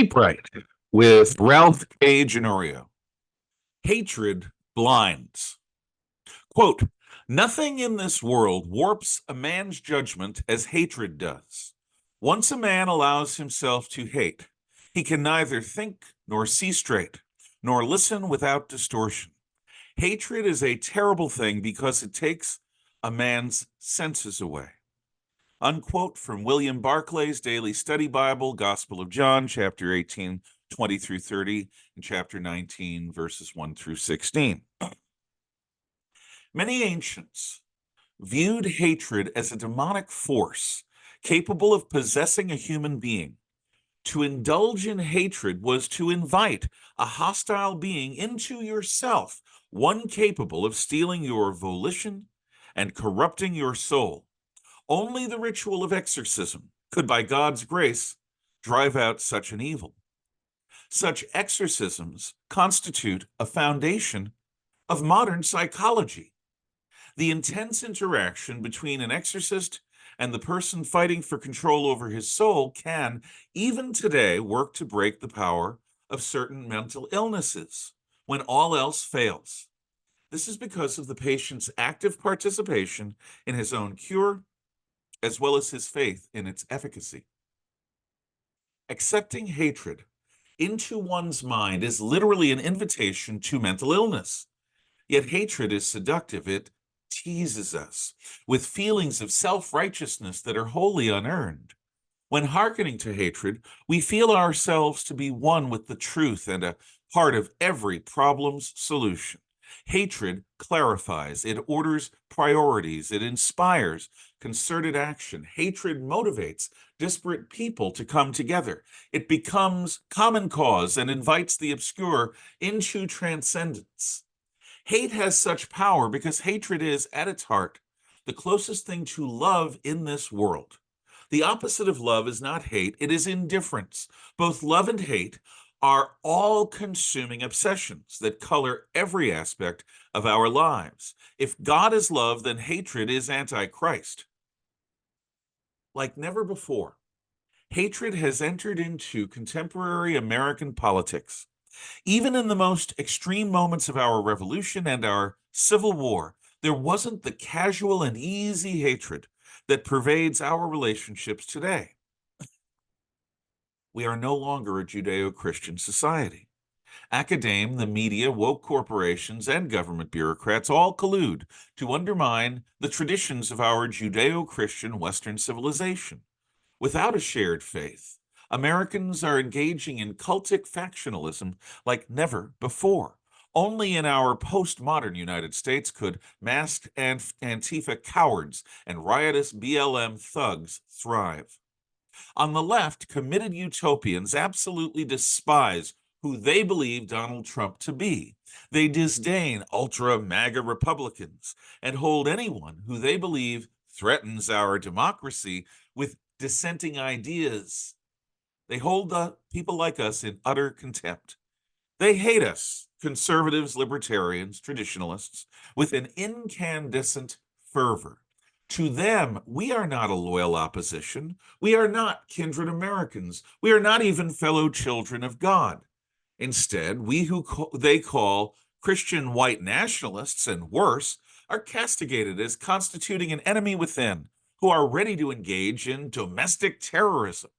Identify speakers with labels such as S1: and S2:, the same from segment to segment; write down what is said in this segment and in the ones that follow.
S1: Right. With Ralph K. Ginorio. Hatred blinds. Quote, nothing in this world warps a man's judgment as hatred does. Once a man allows himself to hate, he can neither think nor see straight, nor listen without distortion. Hatred is a terrible thing because it takes a man's senses away. Unquote from William Barclay's Daily Study Bible, Gospel of John, chapter 18, 20 through 30, and chapter 19, verses 1 through 16. Many ancients viewed hatred as a demonic force capable of possessing a human being. To indulge in hatred was to invite a hostile being into yourself, one capable of stealing your volition and corrupting your soul. Only the ritual of exorcism could, by God's grace, drive out such an evil. Such exorcisms constitute a foundation of modern psychology. The intense interaction between an exorcist and the person fighting for control over his soul can, even today, work to break the power of certain mental illnesses when all else fails. This is because of the patient's active participation in his own cure, as well as his faith in its efficacy. Accepting hatred into one's mind is literally an invitation to mental illness. Yet hatred is seductive. It teases us with feelings of self-righteousness that are wholly unearned. When hearkening to hatred, we feel ourselves to be one with the truth and a part of every problem's solution. Hatred clarifies, it orders priorities, it inspires concerted action. Hatred motivates disparate people to come together. It becomes common cause and invites the obscure into transcendence. Hate has such power because hatred is, at its heart, the closest thing to love in this world. The opposite of love is not hate, it is indifference. Both love and hate are all-consuming obsessions that color every aspect of our lives. If God is love, then hatred is antichrist. Like never before, hatred has entered into contemporary American politics. Even in the most extreme moments of our revolution and our civil war, there wasn't the casual and easy hatred that pervades our relationships today. We are no longer a Judeo-Christian society. Academe, the media, woke corporations, and government bureaucrats all collude to undermine the traditions of our Judeo-Christian Western civilization. Without a shared faith, Americans are engaging in cultic factionalism like never before. Only in our postmodern United States could masked Antifa cowards and riotous BLM thugs thrive. On the left, committed utopians absolutely despise who they believe Donald Trump to be. They disdain ultra-MAGA Republicans and hold anyone who they believe threatens our democracy with dissenting ideas. They hold people like us in utter contempt. They hate us, conservatives, libertarians, traditionalists, with an incandescent fervor. To them, we are not a loyal opposition. We are not kindred Americans. We are not even fellow children of God. Instead, we who they call Christian white nationalists and worse are castigated as constituting an enemy within, who are ready to engage in domestic terrorism.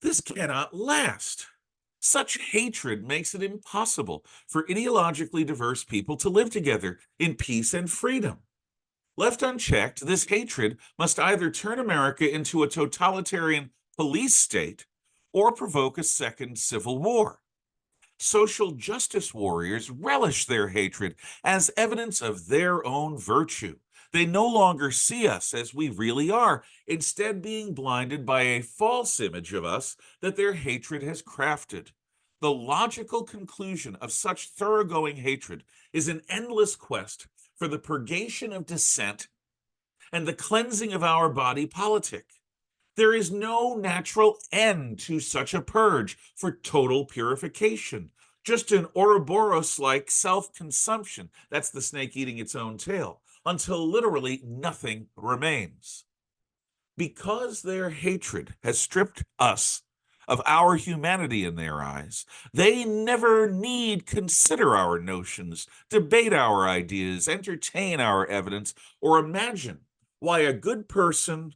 S1: This cannot last. Such hatred makes it impossible for ideologically diverse people to live together in peace and freedom. Left unchecked, this hatred must either turn America into a totalitarian police state or provoke a second civil war. Social justice warriors relish their hatred as evidence of their own virtue. They no longer see us as we really are, instead being blinded by a false image of us that their hatred has crafted. The logical conclusion of such thoroughgoing hatred is an endless quest for the purgation of dissent and the cleansing of our body politic. There is no natural end to such a purge for total purification, just an Ouroboros-like self-consumption, that's the snake eating its own tail, until literally nothing remains. Because their hatred has stripped us of our humanity in their eyes. They never need consider our notions, debate our ideas, entertain our evidence, or imagine why a good person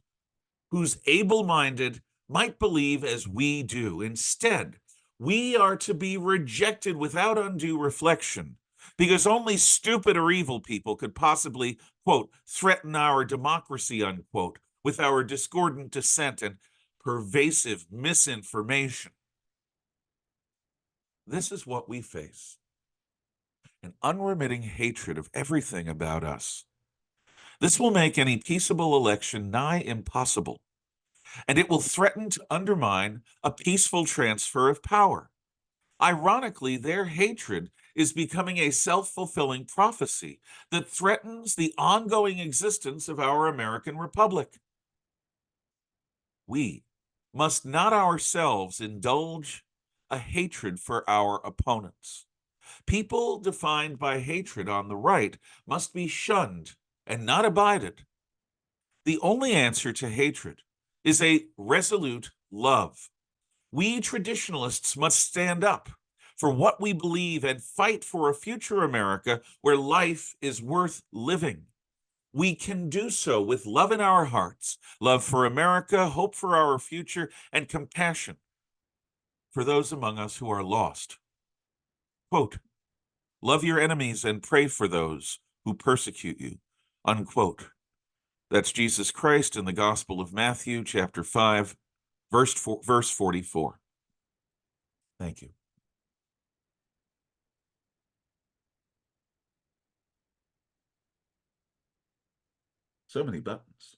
S1: who's able-minded might believe as we do. Instead, we are to be rejected without undue reflection, because only stupid or evil people could possibly, quote, threaten our democracy, unquote, with our discordant dissent and pervasive misinformation. This is what we face: an unremitting hatred of everything about us. This will make any peaceable election nigh impossible, and it will threaten to undermine a peaceful transfer of power. Ironically, their hatred is becoming a self-fulfilling prophecy that threatens the ongoing existence of our American Republic. We must not ourselves indulge a hatred for our opponents. People defined by hatred on the right must be shunned and not abided. The only answer to hatred is a resolute love. We traditionalists must stand up for what we believe and fight for a future America where life is worth living. We can do so with love in our hearts, love for America, hope for our future, and compassion for those among us who are lost. Quote, love your enemies and pray for those who persecute you, unquote. That's Jesus Christ in the Gospel of Matthew, chapter 5, verse 44. Thank you. So many buttons.